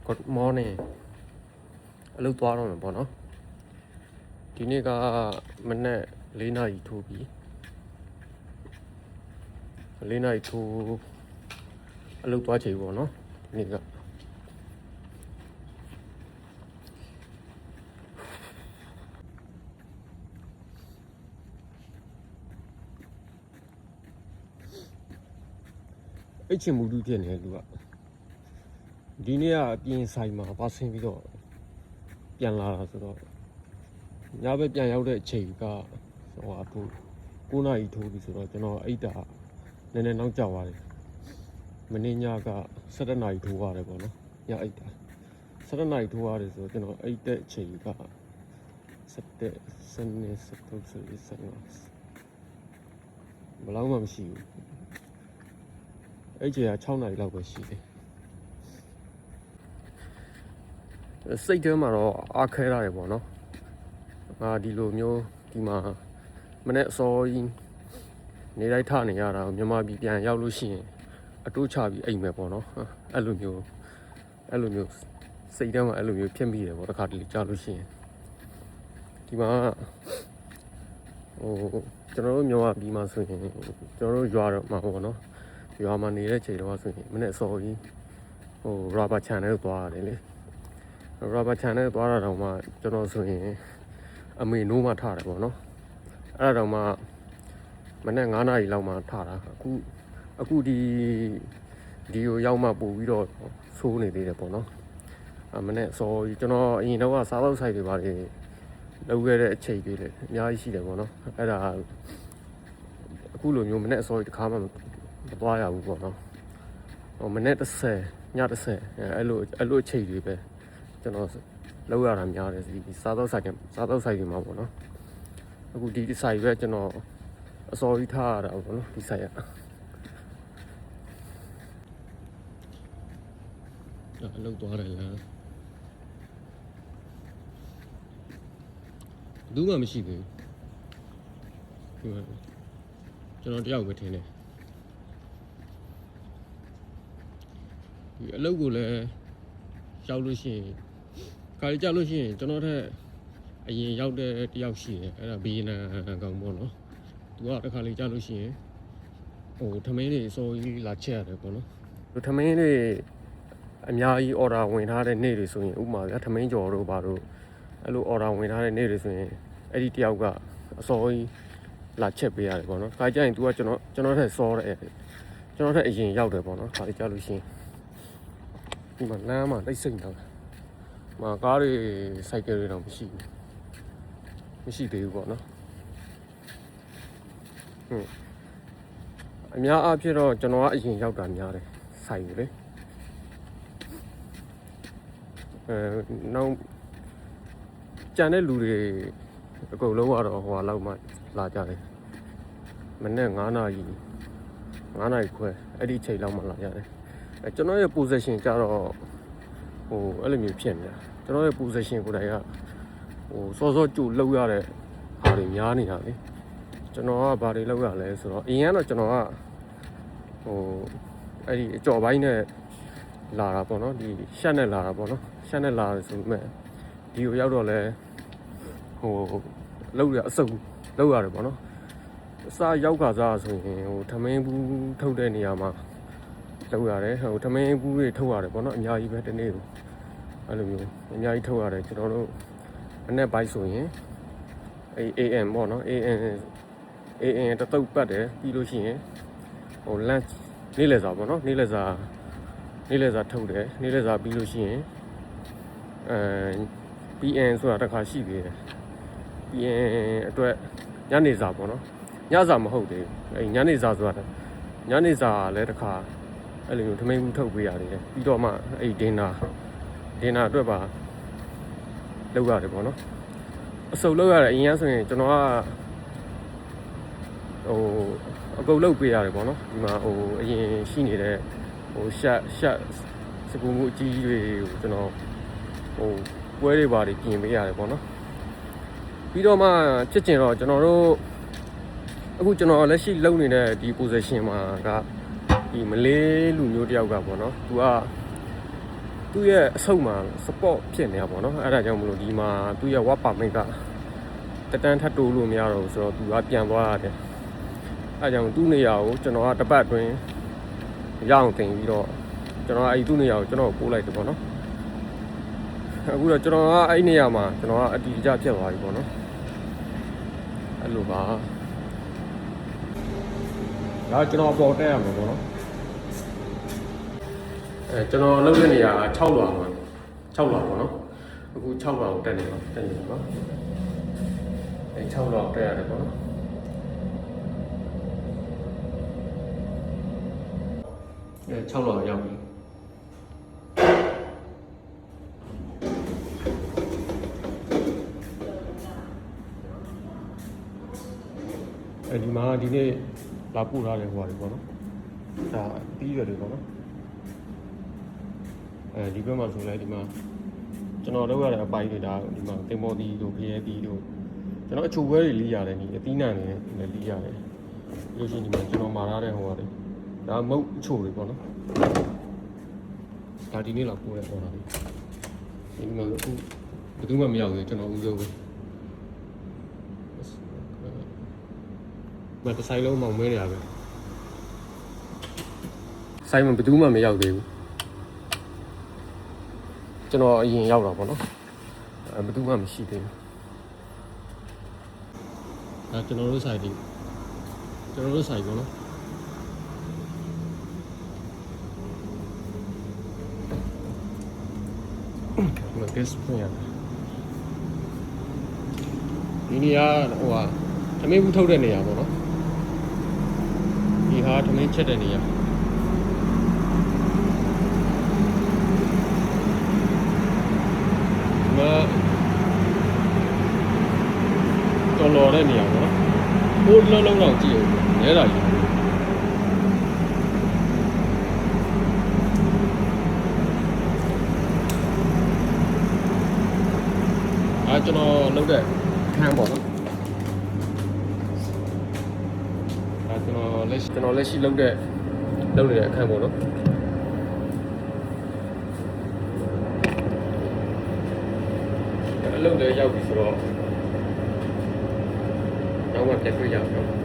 Good morning အလုပ်သွားတော့မယ်ပေါ့နော်ဒီနေ့ကမနေ့4 နာရီထိုးပြီး4 နာရီထိုးအလုပ်သွားချိန်ပေါ့နော်ဒီနေ့ကအဲ့ချင်းမူတူဖြစ်နေလူကဒီနေ့ကအပြင်ဆိုင်မှာပါဆင်းပြီးတော့ပြန်လာတာဆိုတော့ညဘက်ပြန်ရောက်တဲ့အချိန်ကဟိုအခု9 နာရီထိုးပြီဆိုတော့ကျွန်တော်အိတ်တာနည်းနည်းနောက်ကျသွားတယ်မနေ့ညက17 နာရီထိုးရတယ်ပေါ့နော်ညအိတ်တာ17 နာရီထိုးရတယ်ဆိုတော့ကျွန်တော်အိတ်တဲ့အချိန်ကဘယ်လောက်မှမရှိဘူးအဲ့ချိန်က6 နာရီလောက်ပဲရှိတယ်စိတ်ထဲမှာတော့အားခဲရတယ်ပေါ့နော်ဒီလိုမျိုးဒီမှာမနေ့အစောကြီးနေလိုက်ထနေရတာမြန်မာပြည်ပြန်ရောက်လို့ရှိရင်အတိုးချပြီးအိမ်မယ်ပေါ့နော်အဲ့လိုမျိုးစိတ်ထဲမှာအဲ့လိုမျိုးဖြစ်မိတယ်ပေါ့တစ်ခါတလေကြားလို့ရှိရင်ဒီမှာကျွန်တော်တို့မြန်မာပြည်မှာဆိုရင်ကျွန်တော်တို့ရွာတော့မှာပေါ့နော်ရွာမှာနေတဲ့ချိန်တော့ဆိုရင်မနေ့အစောကြီးrubber channel သွားရတယ်လေ rubber channel သွားတာတော့မှကျွန်တော်ဆိုရင်အမေနိုးမှထားတယ်ပေါ့နော်အဲ့ဒါတော့မှမနေ့9 နာရီလောက်မှထားတာအခုဒီကိုရောက်မှပို့ပြီးတော့ဆိုးနေသေးတယ်ပေါ့နော်မနေ့စောကျွန်တော်အရင်တော့စားတော့ဆိုင်တွေပါလေလုပ်ခဲ့တဲ့အချိန်တွေလေအများကြီးရှိတယ်ပေါ့နော်အဲ့ဒါအခုလိုမျိုးမနေ့အစောတစ်ခါမှမသွားရဘူးပေါ့နော်မနေ့10ည10အဲ့လိုအချိန်တွေပဲကျွန်တော်လောက်ရတာများတယ်ဒီစားတော့ဆိုင်တွေမှာပေါ့နော်အခုဒီဆိုင်ပဲကျွန်တော်အစောကြီးထားရတာပေါ့နော်ဒီဆိုင်ရအလုပ်သွားတယ်လားဘူးမှမရှိဘူးကျွန်တော်တယောက်ပဲထင်တယ်ဒီအလုပ်ကိုလည်းရောက်လို့ရှိရင်ခါကြလို့ရှိရင်ကျွန်တော်ထက်အရင်ရောက်တဲ့တယောက်ရှိတယ်အဲ့ဒါဘီနန်ကောင်ပေါ့နော်သူကတစ်ခါလေကြလို့ရှိရင်ထမင်းတွေအစိုးရလာချက်ရတယ်ပေါ့နော်ထမင်းတွေအများကြီး order ဝင်ထားတဲ့နေ့တွေဆိုရင်ဥပမာဗျာထမင်းကြော်တို့ဘာတို့အဲ့လို order ဝင်ထားတဲ့နေ့တွေဆိုရင်အဲ့ဒီတယောက်ကအစိုးရလာချက်ပေးရတယ်ပေါ့နော်ခါကြရင် तू ကကျွန်တော်ထက်စောတယ်ကျွန်တော်ထက်အရင်ရောက်တယ်ပေါ့နော်ခါကြလို့ရှိရင်ဒီမှာလမ်းမှာတိတ်ဆိတ်နေတာမှာကားတွေစိုက်ကယ်တွေတော့မရှိသေးဘူးပေါ့နော်အများအားဖြင့်တော့ကျွန်တော်ကအရင်ရောက်တာများတယ်စိုက်ဘူးလေနောက်ကြံတဲ့လူတွေအကုန်လုံးကတော့ဟိုလောက်မှလာကြတယ်မနေ့9 နာရီခွဲအဲ့ဒီချိန်လောက်မှလာကြတယ်ကျွန်တော်ရဲ့ position ကြတော့အဲ့လိုမျိုးဖြစ်နေတာကျွန်တော်ရဲ့ position ကိုယ်တိုင်ကစောကြိုလောက်ရတဲ့ဟာတွေများနေတာလေကျွန်တော်ကဘာတွေလောက်ရလဲဆိုတော့အရင်ကတော့ကျွန်တော်ကအဲ့ဒီအကြော်ပိုင်းနဲ့လာတာပေါ့နော်ဒီရှက်နဲ့လာတာပေါ့နော်ရှက်နဲ့လာတယ်ဆိုပေမဲ့ဒီကိုရောက်တော့လဲလောက်ရအစုံလောက်ရတယ်ပေါ့နော်အစားရောက်ကစားဆိုရင်ထမင်းဘူးထုတ်တဲ့နေရာမှာလောက်ရတယ်ထမင်းဘူးတွေထုတ်ရတယ်ပေါ့နော်အများကြီးပဲတနေ့ကိုအဲ့လိုမျိုးအများကြီးထုတ်ရတယ်ကျွန်တော်တို့အနက်ပိုင်းဆိုရင်AM ပေါ့နော် AM တတုပ်ပတ်တယ်ပြီးလို့ရှိရင် lunch နေ့လယ်စာပေါ့နော်နေ့လယ်စာထုတ်တယ်နေ့လယ်စာပြီးလို့ရှိရင်PM ဆိုတာတစ်ခါရှိသေးတယ် PM အတွက်ညနေစာပေါ့နော်ညစာမဟုတ်သေးဘူးညနေစာဆိုတာညနေစာလည်းတစ်ခါအဲ့လိုမျိုးထမင်းဘူးထုတ်ပေးရတယ်ပြီးတော့မှဒင်နာအတွက်ပါလောက်ရတယ်ပေါ့နော်အစုပ်လောက်ရတယ်အရင်ကဆိုရင်ကျွန်တော်ကအကုတ်လောက်ပေးရတယ်ပေါ့နော်ဒီမှာအရင်ရှိနေတဲ့ရှက်စကူမှုအကြီးတွေကိုကျွန်တော်ပွဲတွေပါပြင်ပေးရတယ်ပေါ့နော်ပြီးတော့မှချစ်ကျင်တော့ကျွန်တော်တို့အခုကျွန်တော်လက်ရှိလုပ်နေတဲ့ဒီ position မှာကဒီမလေးလူမျိုးတယောက်ကပေါ့နော်သူက သူ့ရဲ့အဆုတ်မှာ support ဖြစ်နေတာပေါ့နော်အဲ့ဒါကြောင့်မလို့ဒီမှာသူ့ရဲ့ work permit ကတက်တန်းထပ်တိုးလို့မရတော့ဘူးဆိုတော့သူကပြန်သွားရတယ်အဲ့ကြောင့်သူ့နေရာကိုကျွန်တော်ကတစ်ပတ်အတွင်းရအောင်တင်ပြီးတော့ကျွန်တော်ကအဲ့သူ့နေရာကိုကျွန်တော်ပို့လိုက်တယ်ပေါ့နော်အခုတော့ကျွန်တော်ကအဲ့နေရာမှာကျွန်တော်ကအတီးကြဖြစ်သွားပြီပေါ့နော်အဲ့လိုပါဒါကျွန်တော်ပေါ်တက်ရမှာပေါ့နော်ကျွန်တော်လုပ်တဲ့နေရာ6လွာမှာ6လွာပေါ့နော်အခု6လွာကိုတက်နေပါနော်6လွာကိုတက်ရတယ်ပေါ့နော်6လွာရောက်ပြီဒီမှာဒီနေ့လာပို့ထားတယ်ဟိုပါလေပေါ့နော်ဒါပြီးရတယ်ပေါ့နော်ဒီဘက်မှာဆိုလဲဒီမှာကျွန်တော်လုပ်ရတဲ့အပိုင်းတွေဒါဒီမှာတင်မော်တီတို့ဖရဲတီတို့ကျွန်တော်အချိုပွဲတွေလီးရတယ်ဒီအသီးနှံတွေလည်းလီးရတယ်လို့ရှိရင်ဒီမှာကျွန်တော်မာထားတဲ့ဟိုပါလေဒါမုတ်အချိုတွေပေါ့နော်ဒါဒီနေ့လာပို့တဲ့ဟောတာလေဒီမှာအခုဘယ်သူမှမရောက်သေးကျွန်တော်ဦးဆုံးပဲမတဆိုင်လုံးမောင်မဲနေရပဲဆိုင်မှာဘယ်သူမှမရောက်သေးဘူးကျွန်တော်အရင်ရောက်တာပေါ့နော်ဘယ်သူမှမရှိသေးဘူးဒါကျွန်တော်တို့ဆိုင်ဒီကျွန်တော်တို့ဆိုင်ပေါ့နော်မကစ်ဖွင့်ရတယ်ဒီနေရာဟိုဟာသမင်းဘူးထုတ်တဲ့နေရာပေါ့နော်ဒီဟာသမင်းချက်တဲ့နေရာတော်တော်တဲ့နေရာပေါ့နော်ဟိုလုံးလုံးတော့ကြည့်အောင်ရဲတာကြီးကျွန်တော်လုပ်တဲ့ခန်းပေါ့နော်ကျွန်တော်လက်ရှိလုပ်နေတဲ့အခန်းပေါ့နော်အလုပ်လည်းရောက်ပြီဆိုတော့တော့မှတက်တွေ့ရအောင်